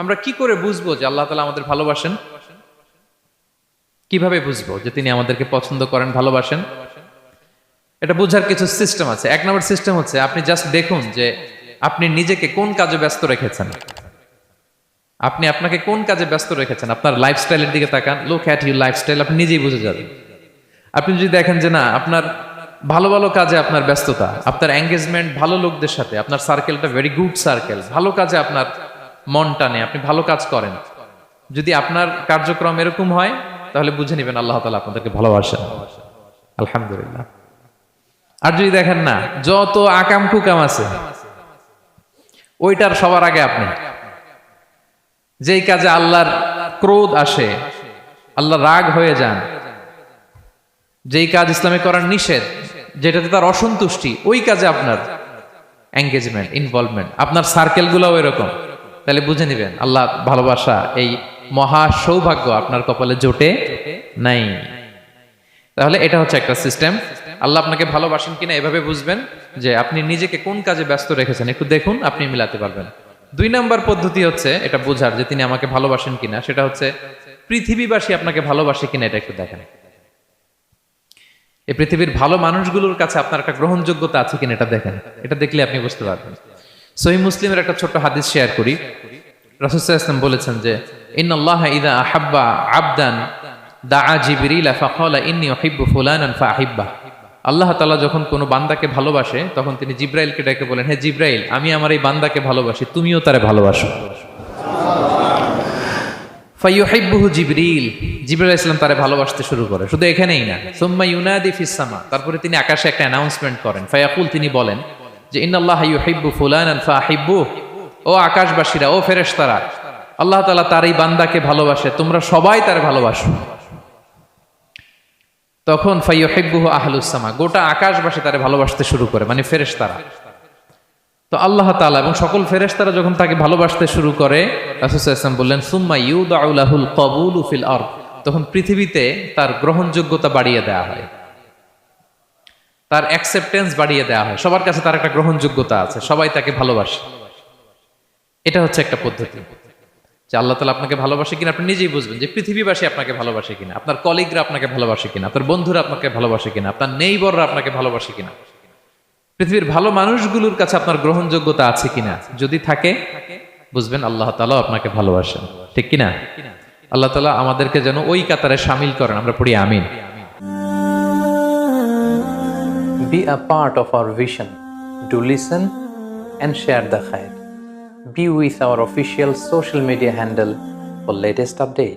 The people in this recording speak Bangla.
আমরা কি করে বুঝবো যে আল্লাহ তাআলা আমাদের ভালোবাসেন? কিভাবে বুঝবো যে তিনি আমাদেরকে পছন্দ করেন, ভালোবাসেন? এটা বোঝার কিছু সিস্টেম আছে। এক নম্বর সিস্টেম হচ্ছে আপনি জাস্ট দেখুন যে আপনি নিজেকে কোন কাজে ব্যস্ত রেখেছেন। আপনি আপনাকে কোন কাজে ব্যস্ত রেখেছেন, আপনার লাইফস্টাইলের দিকে তাকান, লুক অ্যাট ইউর লাইফস্টাইল, আপনি নিজেই বুঝে যাবেন। আপনি যদি দেখেন যে না, আপনার ভালো ভালো কাজে আপনার ব্যস্ততা, আপনার এঙ্গেজমেন্ট ভালো লোকদের সাথে, আপনার সার্কেলটা ভেরি গুড সার্কেল, ভালো কাজে আপনার মন টানে, আপনি ভালো কাজ করেন, যদি আপনার কার্যক্রম এরকম হয়, তাহলে বুঝে নেবেন আল্লাহ তাআলা আপনাদেরকে ভালোবাসেন। আলহামদুলিল্লাহ। আর যদি দেখেন না, যত আকাম কুকাম আছে ওইটার সবার আগে আপনি, যেই কাজে আল্লাহর ক্রোধ আসে, আল্লাহ রাগ হয়ে যান, যেই কাজ ইসলামে করার নিষেধ, যেটাতে তার অসন্তুষ্টি, ওই কাজে আপনার এঙ্গেজমেন্ট, ইনভলভমেন্ট, আপনার সার্কেলগুলোও এরকম, তাহলে বুঝে নিবেন আল্লাহ ভালোবাসা, এই মহা সৌভাগ্য আপনার কপালে জোটে নাই। তাহলে এটা হচ্ছে একটা সিস্টেম। আল্লাহ আপনাকে ভালোবাসেন কিনা এভাবে বুঝবেন যে আপনি নিজেকে কোন কাজে ব্যস্ত রেখেছেন, একটু দেখুন, আপনি মিলাতে পারবেন। 2 নম্বর পদ্ধতি হচ্ছে এটা বোঝার যে তিনি আমাকে ভালোবাসেন কিনা, সেটা হচ্ছে পৃথিবীবাসী আপনাকে ভালোবাসে কিনা, এটা একটু দেখেন। এই পৃথিবীর ভালো মানুষগুলোর কাছে আপনার একটা গ্রহণযোগ্যতা আছে কিনা, এটা দেখেন। এটা দেখলে আপনি বুঝতে পারবেন। সহিহ মুসলিমের একটা ছোট্ট হাদিস শেয়ার করি। রাসূল সাল্লাল্লাহু আলাইহি ওয়াসাল্লাম বলেছেন যে ইন্নাল্লাহা ইযা আহাব্বা আবদান দাআ জিবরিল ফাকালা ইন্নী উহিব্বু ফুলানান ফাআহিব্বা। আল্লাহ তাআলা যখন কোনো বান্দাকে ভালোবাসে, তখন তিনি জিবরাইলকে ডেকে বলেন, হে জিবরাইল, আমি আমার এই বান্দাকে ভালোবাসি, তুমিও তারে ভালোবাসো। ফায়ুহিব্বুহু জিবরিল, জিবরাইল আলাইহিস সালাম তারে ভালোবাসতে শুরু করে। শুধু এখানেই না, সুম্মা ইউনাদি ফিস সামা, তারপরে তিনি আকাশে একটা অ্যানাউন্সমেন্ট করেন। ফায়াকুল, তিনি বলেন যে ইন্নাল্লাহা ইউহিব্বু ফুলানান ফাআহিব্বুহু, ও আকাশবাসীরা, ও ফেরেশতারা, আল্লাহ তাআলা তার এই বান্দাকে ভালোবাসে, তোমরা সবাই তারে ভালোবাসো। তখন ফায়ুহিব্বুহু আহলুস সামা, গোটা আকাশবাসী তারে ভালোবাসতে শুরু করে, মানে ফেরেশতারা। তো আল্লাহ তাআলা এবং সকল ফেরেশতারা যখন তাকে ভালোবাসতে শুরু করে, রাসূল সাল্লাল্লাহু আলাইহি ওয়াসাল্লাম বললেন সুম্মা ইউদাউ লাহুল কবুলু ফিল আরদ, তখন পৃথিবীতে তার গ্রহণযোগ্যতা বাড়িয়ে দেওয়া হয়, তার অ্যাকসেপ্টেন্স বাড়িয়ে দেওয়া হয়, সবার কাছে তার একটা গ্রহণযোগ্যতা আছে, সবাই তাকে ভালোবাসে। এটা হচ্ছে একটা পদ্ধতি যে আল্লাহ তাআলা আপনাকে ভালোবাসে কিনা আপনি নিজেই বুঝবেন, যে পৃথিবীবাসী আপনাকে ভালোবাসে কিনা, আপনার কলিগরা আপনাকে ভালোবাসে কিনা, আপনার বন্ধুরা আপনাকে ভালোবাসে কিনা, আপনার নেইবররা আপনাকে ভালোবাসে কিনা, পৃথিবীর ভালো মানুষগুলোর কাছে আপনার গ্রহণযোগ্যতা আছে কিনা। যদি থাকে, বুঝবেন আল্লাহ তাআলা আপনাকে ভালোবাসেন। ঠিক কিনা? আল্লাহ তাআলা আমাদেরকে যেন ওই কাতারে শামিল করেন, আমরা পড়ি আমিন। Be a part of our vision. Do listen and share the khair. Be with our official social media handle for latest updates.